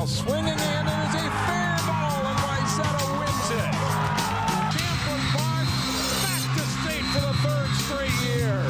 ball swinging in, and it's a fair ball, and Wayzata wins it. Champlin Park back to state for the third straight year.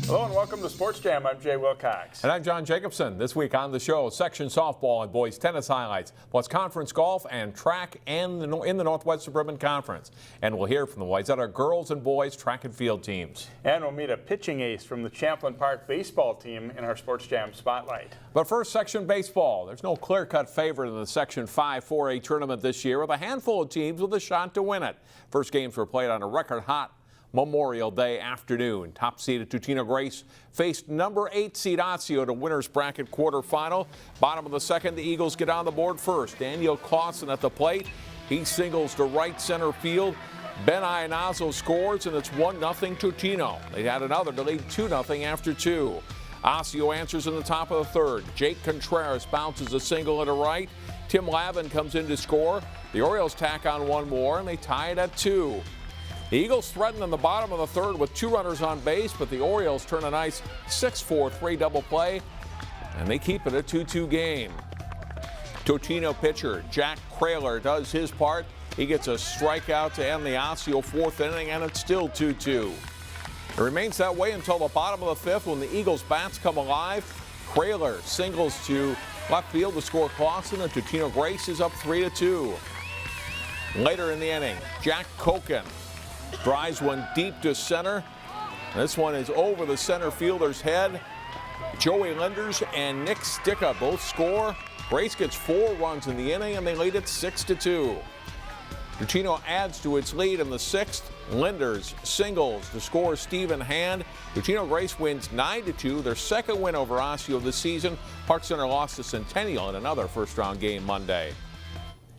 Hello and welcome to Sports Jam. I'm Jay Wilcox. And I'm John Jacobson. This week on the show, section softball and boys tennis highlights, plus conference golf and track in the Northwest Suburban Conference. And we'll hear from the Wayzata girls and boys track and field teams. And we'll meet a pitching ace from the Champlin Park baseball team in our Sports Jam Spotlight. But first, section baseball. There's no clear-cut favorite in the Section 5 4A tournament this year, with a handful of teams with a shot to win it. First games were played on a record-hot Memorial Day afternoon. Top seeded Totino Grace faced number 8 seed Osseo to winner's bracket quarterfinal. Bottom of the second, the Eagles get on the board first. Daniel Clausen at the plate. He singles to right center field. Ben Ionazzo scores, and it's 1-0 Totino. They had another to lead 2-0 after 2. Osseo answers in the top of the third. Jake Contreras bounces a single to right. Tim Lavin comes in to score. The Orioles tack on one more, and they tie it at 2. The Eagles threaten in the bottom of the third with 2 runners on base, but the Orioles turn a nice 6-4-3 double play, and they keep it a 2-2 game. Totino pitcher Jack Kraler does his part. He gets a strikeout to end the Osseo 4th inning, and it's still 2-2. It remains that way until the bottom of the 5th when the Eagles' bats come alive. Kraler singles to left field to score Clausen, and Totino Grace is up 3-2. Later in the inning, Jack Koken drives one deep to center. This one is over the center fielder's head. Joey Linders and Nick Sticka both score. Grace gets 4 runs in the inning, and they lead it 6-2. Totino adds to its lead in the 6th. Linders singles to score Stephen Hand. Totino Grace wins 9-2, their second win over Osseo of the season. Park Center lost to Centennial in another first-round game Monday.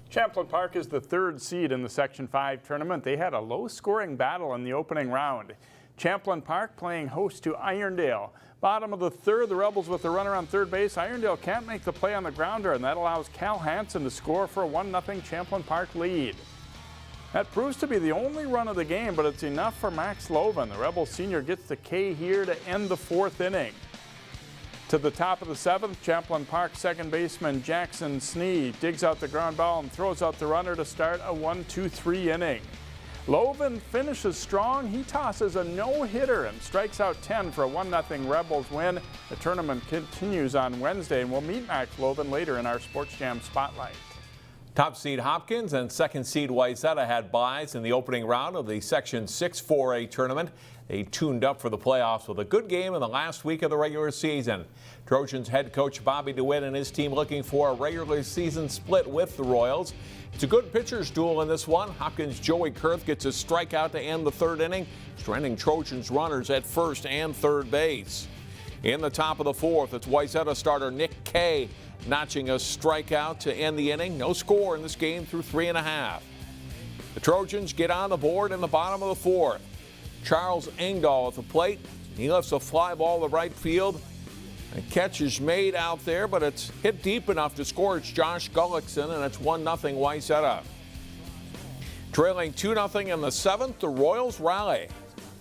Champlin Park is the 3rd seed in the Section 5 tournament. They had a low-scoring battle in the opening round. Champlin Park playing host to Irondale. Bottom of the 3rd, the Rebels with the runner on third base. Irondale can't make the play on the grounder, and that allows Cal Hansen to score for a 1-0 Champlin Park lead. That proves to be the only run of the game, but it's enough for Max Loven. The Rebels senior gets the K here to end the 4th inning. To the top of the 7th, Champlin Park second baseman Jackson Snee digs out the ground ball and throws out the runner to start a 1-2-3 inning. Loven finishes strong. He tosses a no-hitter and strikes out 10 for a 1-0 Rebels win. The tournament continues on Wednesday, and we'll meet Max Loven later in our Sports Jam Spotlight. Top seed Hopkins and second seed Wayzata had byes in the opening round of the Section 6 4A tournament. They tuned up for the playoffs with a good game in the last week of the regular season. Trojans head coach Bobby DeWitt and his team looking for a regular season split with the Royals. It's a good pitcher's duel in this one. Hopkins' Joey Kurth gets a strikeout to end the 3rd inning, stranding Trojans runners at first and third base. In the top of the 4th, it's Wayzata starter Nick Kay notching a strikeout to end the inning. No score in this game through 3.5. The Trojans get on the board in the bottom of the 4th. Charles Engdahl at the plate. He lifts a fly ball to right field. A catch is made out there, but it's hit deep enough to score. It's Josh Gullickson, and it's 1-0 Wayzata. Trailing 2-0 in the 7th, the Royals rally.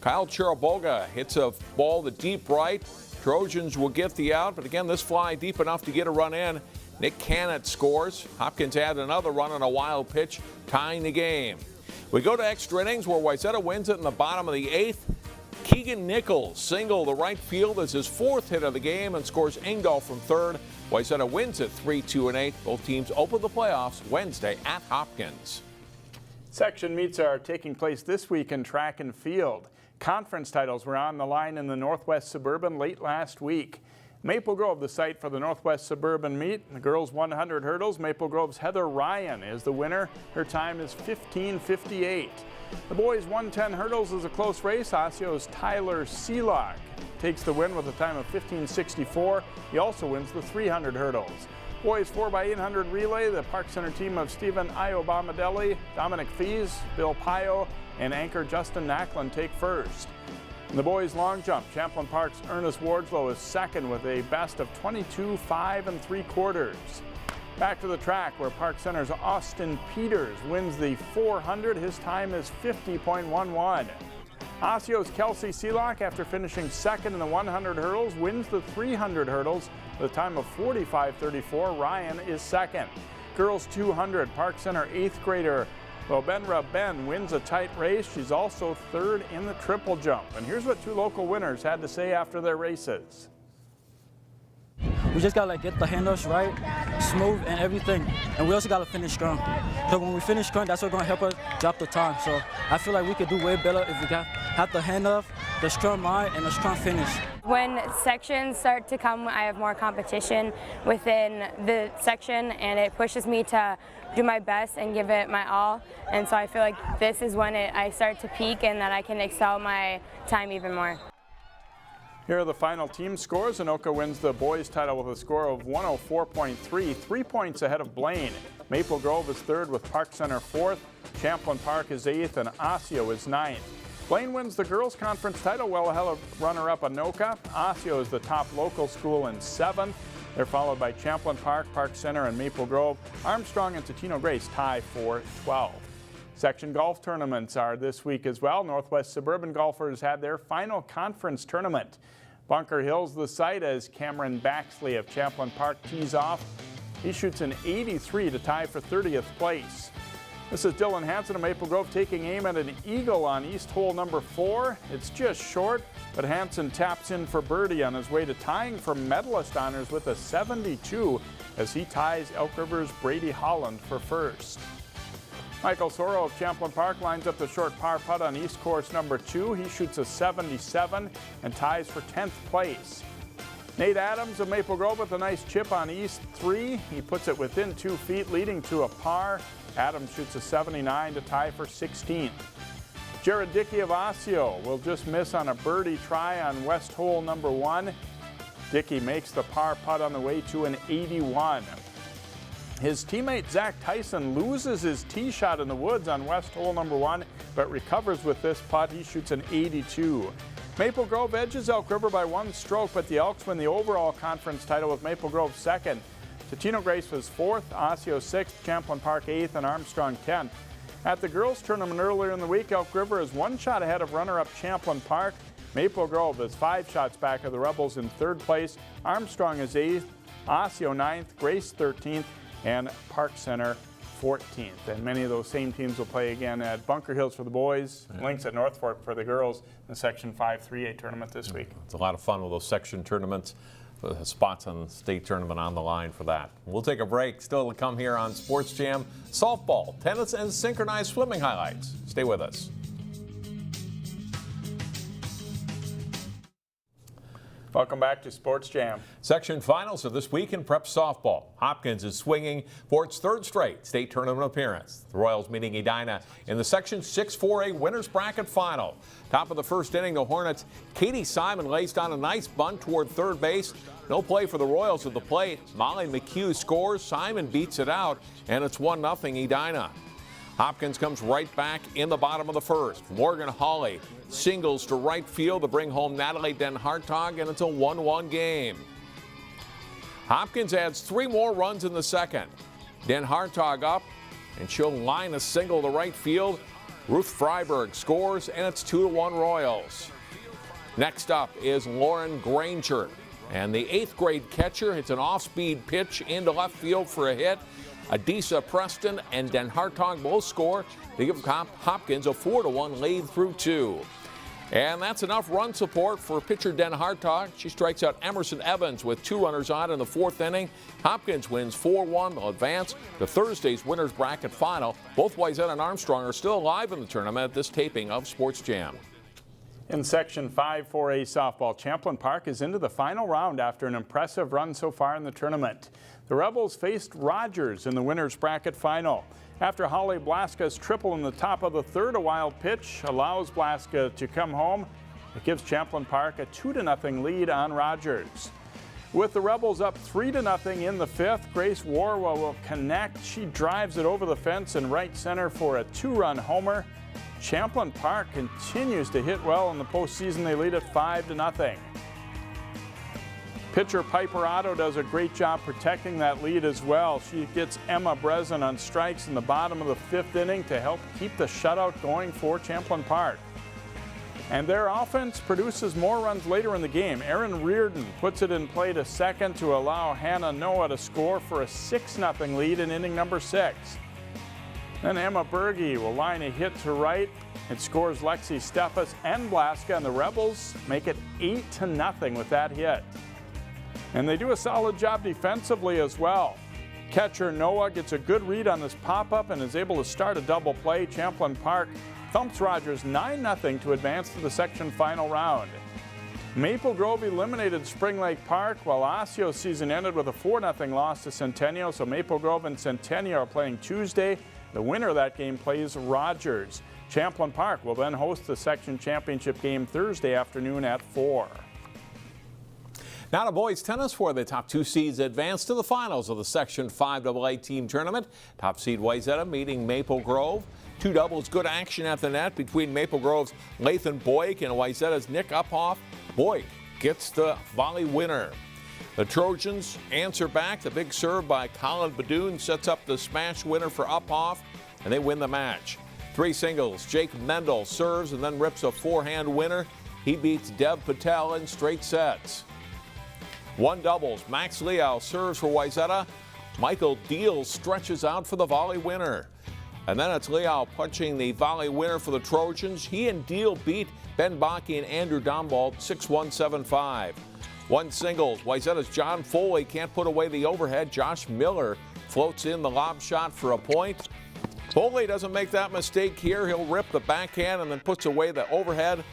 Kyle Chiraboga hits a ball to deep right. Trojans will get the out, but again, this fly deep enough to get a run in. Nick Cannett scores. Hopkins had another run on a wild pitch, tying the game. We go to extra innings where Wayzata wins it in the bottom of the 8th. Keegan Nichols single to right field as his 4th hit of the game and scores Engdahl from 3rd. Wayzata wins it 3-2-8. Both teams open the playoffs Wednesday at Hopkins. Section meets are taking place this week in track and field. Conference titles were on the line in the Northwest Suburban late last week. Maple Grove, the site for the Northwest Suburban meet. The girls 100 hurdles. Maple Grove's Heather Ryan is the winner. Her time is 15:58. The boys 110 hurdles is a close race. Osseo's Tyler Seelock takes the win with a time of 15:64. He also wins the 300 hurdles. Boys 4x800 relay, the Park Center team of Stephen Iobomadelli, Dominic Fees, Bill Pio, and anchor Justin Nacklin take first. In the boys long jump, Champlin Park's Ernest Wardlow is second with a best of 22.5 3/4. Back to the track where Park Center's Austin Peters wins the 400. His time is 50.11. Osseo's Kelsey Seelock, after finishing second in the 100 hurdles, wins the 300 hurdles with a time of 45:34. Ryan is second. Girls 200, Park Center 8th grader Lobenra Ben wins a tight race. She's also third in the triple jump. And here's what two local winners had to say after their races. We just gotta get the handles right, smooth and everything. And we also gotta finish strong. Because when we finish strong, that's what's gonna help us drop the time. So I feel like we could do way better if we have the hand off, the strong mind, and the strong finish. When sections start to come, I have more competition within the section, and it pushes me to do my best and give it my all. And so I feel like this is when I start to peak and that I can excel my time even more. Here are the final team scores. Anoka wins the boys title with a score of 104.3, 3 points ahead of Blaine. Maple Grove is third with Park Center fourth. Champlin Park is eighth and Osseo is ninth. Blaine wins the girls conference title well ahead of runner-up Anoka. Osseo is the top local school in seventh. They're followed by Champlin Park, Park Center, and Maple Grove. Armstrong and Totino Grace tie for 12. Section golf tournaments are this week as well. Northwest Suburban golfers had their final conference tournament. Bunker Hill's the site as Cameron Baxley of Champlin Park tees off. He shoots an 83 to tie for 30th place. This is Dylan Hansen of Maple Grove taking aim at an eagle on East hole number 4. It's just short, but Hansen taps in for birdie on his way to tying for medalist honors with a 72 as he ties Elk River's Brady Holland for first. Michael Soro of Champlin Park lines up the short par putt on East course number 2. He shoots a 77 and ties for 10th place. Nate Adams of Maple Grove with a nice chip on East 3. He puts it within 2 feet, leading to a par. Adams shoots a 79 to tie for 16th. Jared Dickey of Osseo will just miss on a birdie try on west hole number 1. Dickey makes the par putt on the way to an 81. His teammate Zach Tyson loses his tee shot in the woods on west hole number 1, but recovers with this putt. He shoots an 82. Maple Grove edges Elk River by 1 stroke, but the Elks win the overall conference title with Maple Grove second. Totino Grace was 4th, Osseo 6th, Champlin Park 8th, and Armstrong 10th. At the girls tournament earlier in the week, Elk River is 1 shot ahead of runner-up Champlin Park. Maple Grove is 5 shots back of the Rebels in 3rd place. Armstrong is 8th, Osseo 9th, Grace 13th, and Park Center 14th. And many of those same teams will play again at Bunker Hills for the boys, Links at North Fork for the girls in the Section 5 3A tournament this week. It's a lot of fun with those section tournaments. Spots on the state tournament on the line for that. We'll take a break. Still to come here on Sports Jam. Softball, tennis, and synchronized swimming highlights. Stay with us. Welcome back to Sports Jam. Section finals of this week in prep softball. Hopkins is swinging for its 3rd straight state tournament appearance. The Royals meeting Edina in the Section 6 4A winners bracket final. Top of the 1st inning, the Hornets' Katie Simon lays down a nice bunt toward 3rd base. No play for the Royals at the plate. Molly McHugh scores. Simon beats it out, and it's 1-0 Edina. Hopkins comes right back in the bottom of the 1st. Morgan Hawley singles to right field to bring home Natalie Den Hartog, and it's a 1-1 game. Hopkins adds 3 more runs in the 2nd. Den Hartog up, and she'll line a single to right field. Ruth Freiberg scores, and it's 2-1 Royals. Next up is Lauren Granger, and the 8th grade catcher hits an off-speed pitch into left field for a hit. Adisa Preston and Den Hartog both score. They give Hopkins a 4-1 lead through 2. And that's enough run support for pitcher Den Hartog. She strikes out Emerson Evans with 2 runners on in the 4th inning. Hopkins wins 4-1. They'll advance to Thursday's winners bracket final. Both Wayzata and Armstrong are still alive in the tournament at this taping of Sports Jam. In Section 5 4A softball, Champlin Park is into the final round after an impressive run so far in the tournament. The Rebels faced Rogers in the winners bracket final. After Holly Blaska's triple in the top of the 3rd, a wild pitch allows Blaska to come home. It gives Champlin Park a 2-0 lead on Rogers. With the Rebels up 3-0 in the 5th, Grace Warwa will connect. She drives it over the fence in right center for a 2-run homer. Champlin Park continues to hit well in the postseason. They lead at 5-0. Pitcher Piper Otto does a great job protecting that lead as well. She gets Emma Brezen on strikes in the bottom of the 5th inning to help keep the shutout going for Champlin Park. And their offense produces more runs later in the game. Aaron Reardon puts it in play to second to allow Hannah Noah to score for a 6-0 lead in inning number 6. Then Emma Berge will line a hit to right. It scores Lexi Steffes and Blaska, and the Rebels make it 8-0 with that hit. And they do a solid job defensively as well. Catcher Noah gets a good read on this pop-up and is able to start a double play. Champlin Park thumps Rogers 9-0 to advance to the section final round. Maple Grove eliminated Spring Lake Park, while Osseo's season ended with a 4-0 loss to Centennial. So Maple Grove and Centennial are playing Tuesday. The winner of that game plays Rogers. Champlin Park will then host the section championship game Thursday afternoon at 4. Now to boys tennis, where the top 2 seeds advance to the finals of the Section 5AA team tournament. Top seed Wayzata meeting Maple Grove. 2 doubles, good action at the net between Maple Grove's Lathan Boyk and Wayzata's Nick Uphoff. Boyk gets the volley winner. The Trojans answer back. The big serve by Colin Badoon sets up the smash winner for Uphoff, and they win the match. 3 singles. Jake Mendel serves and then rips a forehand winner. He beats Dev Patel in straight sets. 1 doubles. Max Liao serves for Wayzata. Michael Deal stretches out for the volley winner. And then it's Liao punching the volley winner for the Trojans. He and Deal beat Ben Bakke and Andrew Domwald 6-1, 7-5. 1 singles. Wayzata's John Foley can't put away the overhead. Josh Miller floats in the lob shot for a point. Foley doesn't make that mistake here. He'll rip the backhand and then puts away the overhead.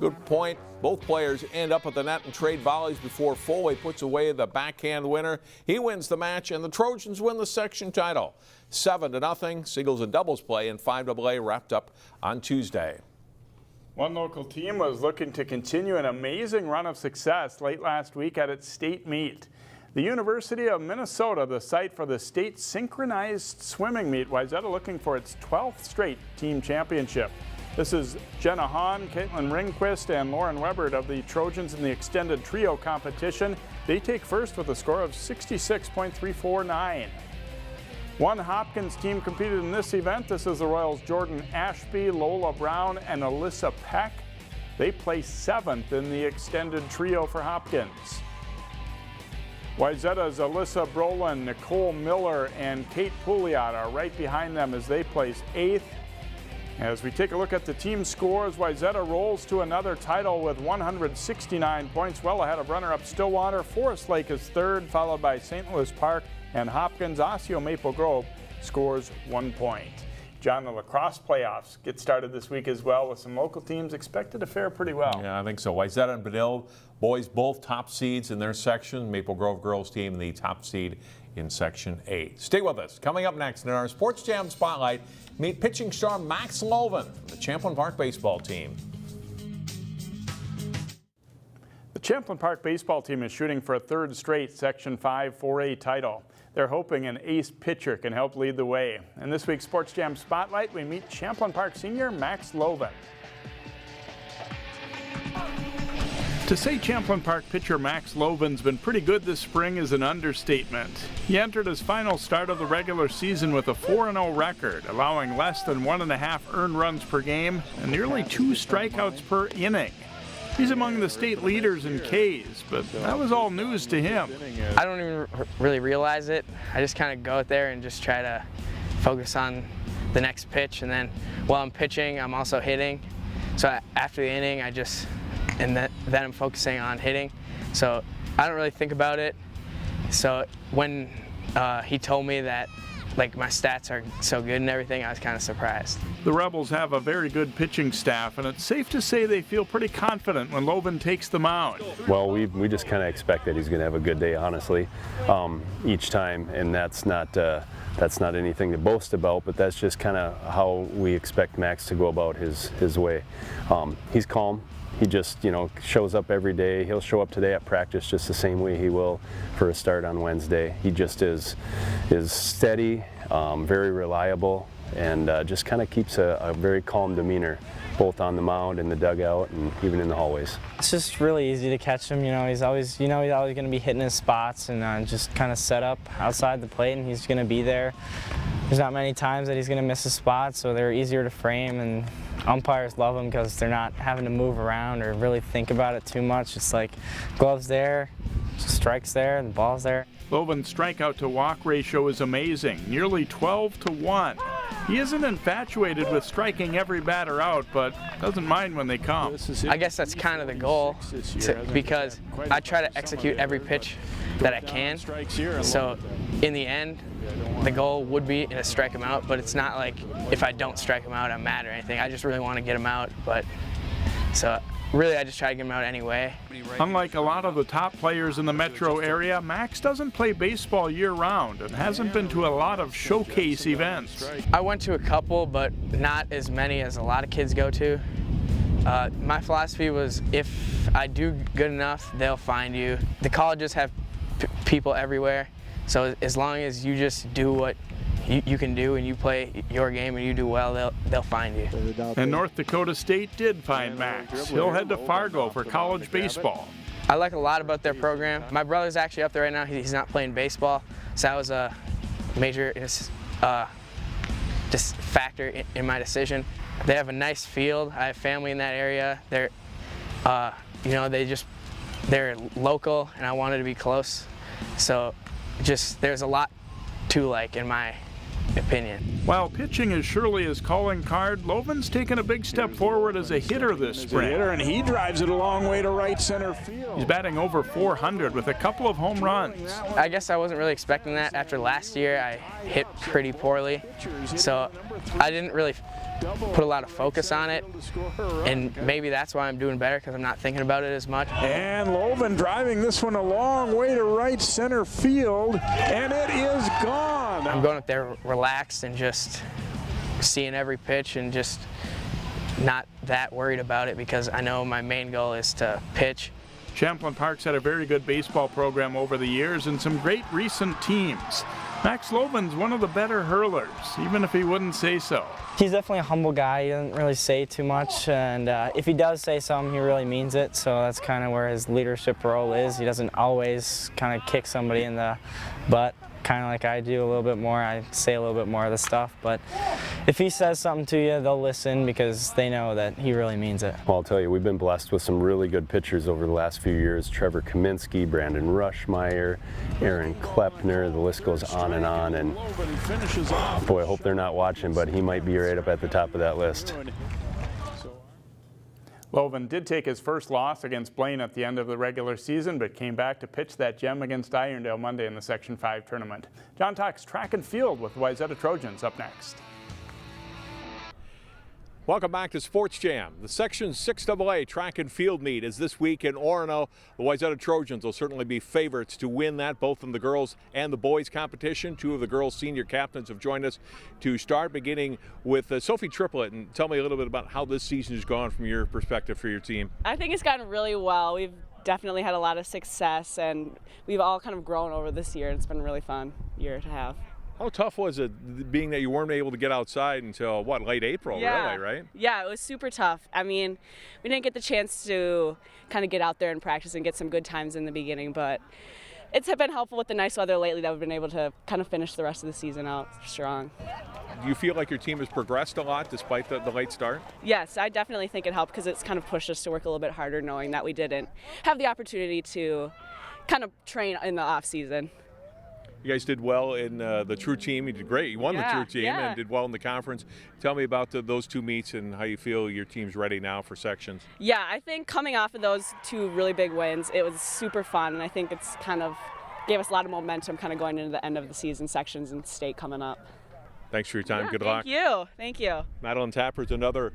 Good point. Both players end up at the net and trade volleys before Foley puts away the backhand winner. He wins the match, and the Trojans win the section title. 7-0. Singles and doubles play in 5AA wrapped up on Tuesday. One local team was looking to continue an amazing run of success late last week at its state meet. The University of Minnesota, the site for the state synchronized swimming meet, Wayzata looking for its 12th straight team championship. This is Jenna Hahn, Caitlin Ringquist, and Lauren Webbert of the Trojans in the extended trio competition. They take first with a score of 66.349. One Hopkins team competed in this event. This is the Royals' Jordan Ashby, Lola Brown, and Alyssa Peck. They placed 7th in the extended trio for Hopkins. Wayzata's Alyssa Brolin, Nicole Miller, and Kate Pouliot are right behind them as they place 8th. As we take a look at the team scores, Wayzata rolls to another title with 169 points, well ahead of runner-up Stillwater. Forest Lake is 3rd, followed by St. Louis Park and Hopkins. Osseo Maple Grove scores 1 point. John, the lacrosse playoffs get started this week as well, with some local teams expected to fare pretty well. Yeah, I think so. Wayzata and Bedell, boys both top seeds in their section. Maple Grove girls team the top seed in Section 8. Stay with us. Coming up next in our Sports Jam Spotlight, meet pitching star Max Loven from the Champlin Park baseball team. The Champlin Park baseball team is shooting for a 3rd straight Section 5 4A title. They're hoping an ace pitcher can help lead the way. In this week's Sports Jam Spotlight, we meet Champlin Park senior Max Loven. To say Champlin Park pitcher Max Loven's been pretty good this spring is an understatement. He entered his final start of the regular season with a 4-0 record, allowing less than 1.5 earned runs per game and nearly 2 strikeouts per inning. He's among the state leaders in Ks, but that was all news to him. I don't even really realize it. I just kind of go out there and just try to focus on the next pitch, and then while I'm pitching, I'm also hitting. So after the inning, then I'm focusing on hitting. So I don't really think about it. So when he told me that like my stats are so good and everything, I was kind of surprised. The Rebels have a very good pitching staff, and it's safe to say they feel pretty confident when Loven takes the mound. Well, we just kind of expect that he's going to have a good day, honestly, each time, and that's not anything to boast about, but that's just kind of how we expect Max to go about his way. He's calm. He just, shows up every day. He'll show up today at practice just the same way he will for a start on Wednesday. He just is steady, very reliable, and just kind of keeps a very calm demeanor, both on the mound, in the dugout, and even in the hallways. It's just really easy to catch him. He's always going to be hitting his spots and just kind of set up outside the plate, and he's going to be there. there's not many times that he's going to miss a spot, so they're easier to frame, and umpires love them because they're not having to move around or really think about it too much. It's like gloves there, strikes there, the ball's there. Loven's strikeout to walk ratio is amazing, nearly 12-1. He isn't infatuated with striking every batter out, but doesn't mind when they come. I guess that's kind of the goal, because I try to execute every pitch that I can. So in the end, the goal would be to strike him out, but it's not like if I don't strike him out, I'm mad or anything. I just really want to get him out, but so really I just try to get him out anyway. Unlike a lot of the top players in the metro area, Max doesn't play baseball year-round and hasn't been to a lot of showcase events. I went to a couple, but not as many as a lot of kids go to. My philosophy was if I do good enough, they'll find you. The colleges have people everywhere, so as long as you just do what you can do and you play your game and you do well, they'll find you. And North Dakota State did find Max. He'll head to Fargo for college baseball. I like a lot about their program. My brother's actually up there right now. He's not playing baseball, so that was a major just factor in my decision. They have a nice field. I have family in that area. They're, you know, they're local, and I wanted to be close. So, just there's a lot to like in my opinion. While pitching is surely his calling card, Loven's taken a big step forward as a hitter this spring. And he drives it a long way to right center field. He's batting over 400 with a couple of home runs. I guess I wasn't really expecting that. After last year, I hit pretty poorly, so I didn't really put a lot of focus on it, and maybe that's why I'm doing better, because I'm not thinking about it as much. And Loven driving this one a long way to right center field, and it is gone. I'm going up there relaxed and just seeing every pitch and just not that worried about it, because I know my main goal is to pitch. Champlin Park's had a very good baseball program over the years and some great recent teams. Max Loven's one of the better hurlers, even if he wouldn't say so. He's definitely a humble guy. He doesn't really say too much, and if he does say something, he really means it. So that's kind of where his leadership role is. He doesn't always kind of kick somebody in the butt, kind of like I do a little bit more. I say a little bit more of the stuff, but if he says something to you, they'll listen because they know that he really means it. Well, I'll tell you, we've been blessed with some really good pitchers over the last few years. Trevor Kaminsky, Brandon Rushmeyer, Aaron Klepner, the list goes on. And boy, I hope they're not watching, but he might be right up at the top of that list. Loven did take his first loss against Blaine at the end of the regular season, but came back to pitch that gem against Irondale Monday in the Section 5 tournament. John talks track and field with Wayzata Trojans up next. Welcome back to Sports Jam. The Section 6AA track and field meet is this week in Orono. The Wayzata Trojans will certainly be favorites to win that, both in the girls and the boys competition. Two of the girls' senior captains have joined us to start, beginning with Sophie Triplett. And tell me a little bit about how this season has gone from your perspective for your team. I think it's gotten really well. We've definitely had a lot of success, and we've all kind of grown over this year. It's been a really fun year to have. How tough was it, being that you weren't able to get outside until, what, late April, really, right? Yeah, it was super tough. I mean, we didn't get the chance to kind of get out there and practice and get some good times in the beginning, but it's been helpful with the nice weather lately that we've been able to kind of finish the rest of the season out strong. Do you feel like your team has progressed a lot despite the late start? Yes, I definitely think it helped because it's kind of pushed us to work a little bit harder, knowing that we didn't have the opportunity to kind of train in the off season. You guys did well in the True Team. You did great. You won the True Team and did well in the conference. Tell me about those two meets and how you feel your team's ready now for sections. Yeah, I think coming off of those two really big wins, it was super fun, and I think it's kind of gave us a lot of momentum kind of going into the end of the season, sections and state coming up. Thanks for your time. Good luck. Thank you. Thank you. Madeline Tapper is another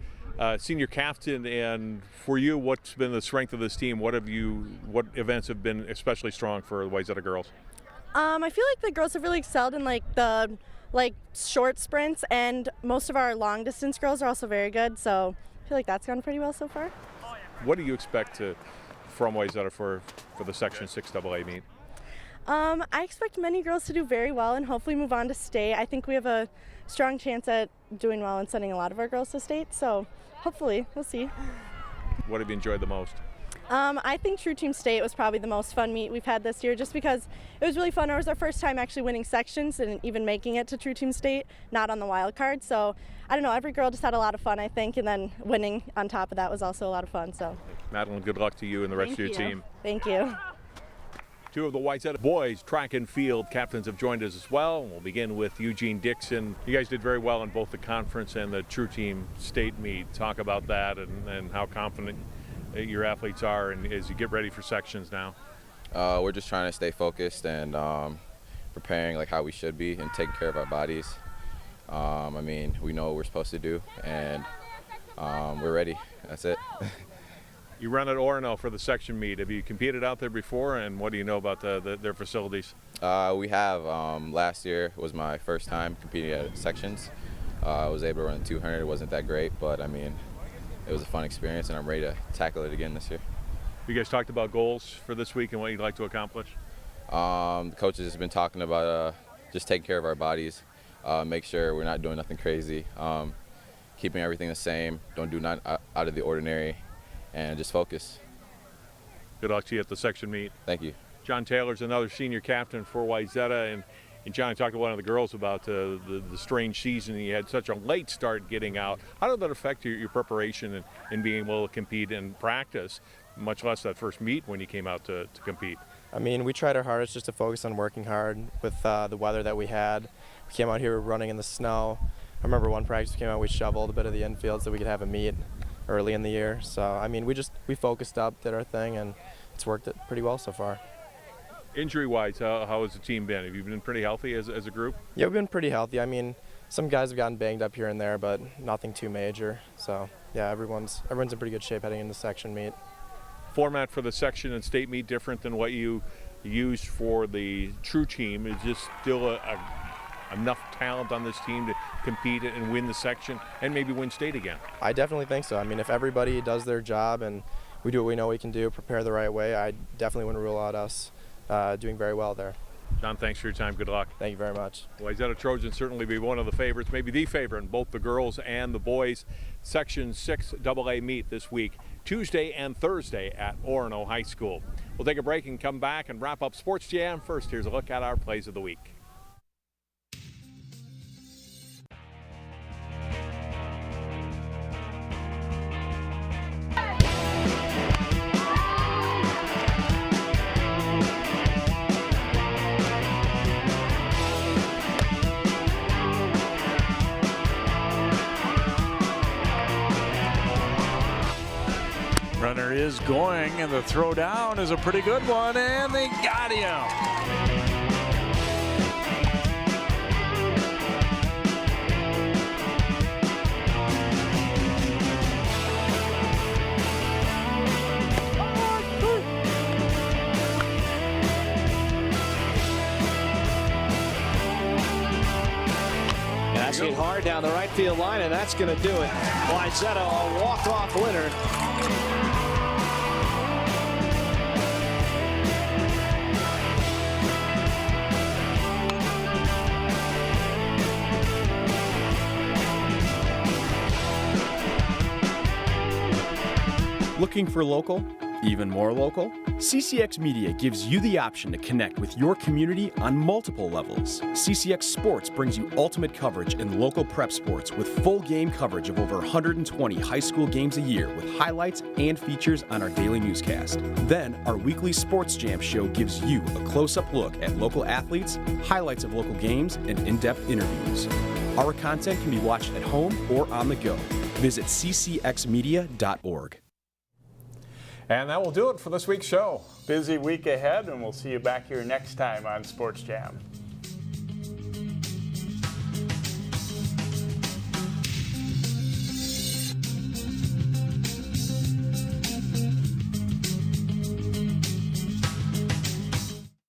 senior captain, and for you, what's been the strength of this team? What events have been especially strong for the Wayzata girls? I feel like the girls have really excelled in the short sprints, and most of our long distance girls are also very good, so I feel like that's gone pretty well so far. What do you expect from Wayzata for the Section 6AA meet? I expect many girls to do very well and hopefully move on to state. I think we have a strong chance at doing well and sending a lot of our girls to state, so hopefully, we'll see. What have you enjoyed the most? I think True Team State was probably the most fun meet we've had this year, just because it was really fun. It was our first time actually winning sections and even making it to True Team State, not on the wild card. So I don't know, every girl just had a lot of fun, I think, and then winning on top of that was also a lot of fun. So Madeline, good luck to you and the rest of your team. Thank you. Two of the Wayzata boys track and field captains have joined us as well. We'll begin with Eugene Dixon. You guys did very well in both the conference and the True Team State meet. Talk about that and how confident your athletes are and as you get ready for sections now. We're just trying to stay focused and preparing like how we should be and taking care of our bodies. I mean, we know what we're supposed to do, and we're ready. That's it. You run at Orono for the section meet. Have you competed out there before, and what do you know about their facilities? We have. Last year was my first time competing at sections. I was able to run 200. It wasn't that great, but I mean, it was a fun experience, and I'm ready to tackle it again this year. You guys talked about goals for this week and what you'd like to accomplish? The coaches have been talking about just taking care of our bodies, make sure we're not doing nothing crazy, keeping everything the same, don't do not out of the ordinary, and just focus. Good luck to you at the section meet. Thank you. John Taylor's another senior captain for Wayzata, and John talked to one of the girls about the strange season. You had such a late start getting out. How did that affect your preparation and being able to compete and practice, much less that first meet when you came out to compete? I mean, we tried our hardest just to focus on working hard with the weather that we had. We came out here running in the snow. I remember one practice we came out, we shoveled a bit of the infield so we could have a meet early in the year. So, I mean, we focused up, did our thing, and it's worked pretty well so far. Injury-wise, how has the team been? Have you been pretty healthy as a group? Yeah, we've been pretty healthy. I mean, some guys have gotten banged up here and there, but nothing too major. So, yeah, everyone's in pretty good shape heading into section meet. Format for the section and state meet different than what you used for the True Team? Is just still enough talent on this team to compete and win the section and maybe win state again? I definitely think so. I mean, if everybody does their job and we do what we know we can do, prepare the right way, I definitely wouldn't rule out us doing very well there. John, thanks for your time. Good luck. Thank you very much. Wayzata Trojans certainly be one of the favorites, maybe the favorite in both the girls and the boys. Section 6 AA meet this week, Tuesday and Thursday at Orono High School. We'll take a break and come back and wrap up Sports Jam. First, here's a look at our plays of the week. Runner is going, and the throw down is a pretty good one, and they got him. That's hit hard down the right field line, and that's going to do it. Wayzata, a walk-off winner. Looking for local? Even more local? CCX Media gives you the option to connect with your community on multiple levels. CCX Sports brings you ultimate coverage in local prep sports with full game coverage of over 120 high school games a year with highlights and features on our daily newscast. Then, our weekly Sports Jam show gives you a close-up look at local athletes, highlights of local games, and in-depth interviews. Our content can be watched at home or on the go. Visit ccxmedia.org. And that will do it for this week's show. Busy week ahead, and we'll see you back here next time on Sports Jam.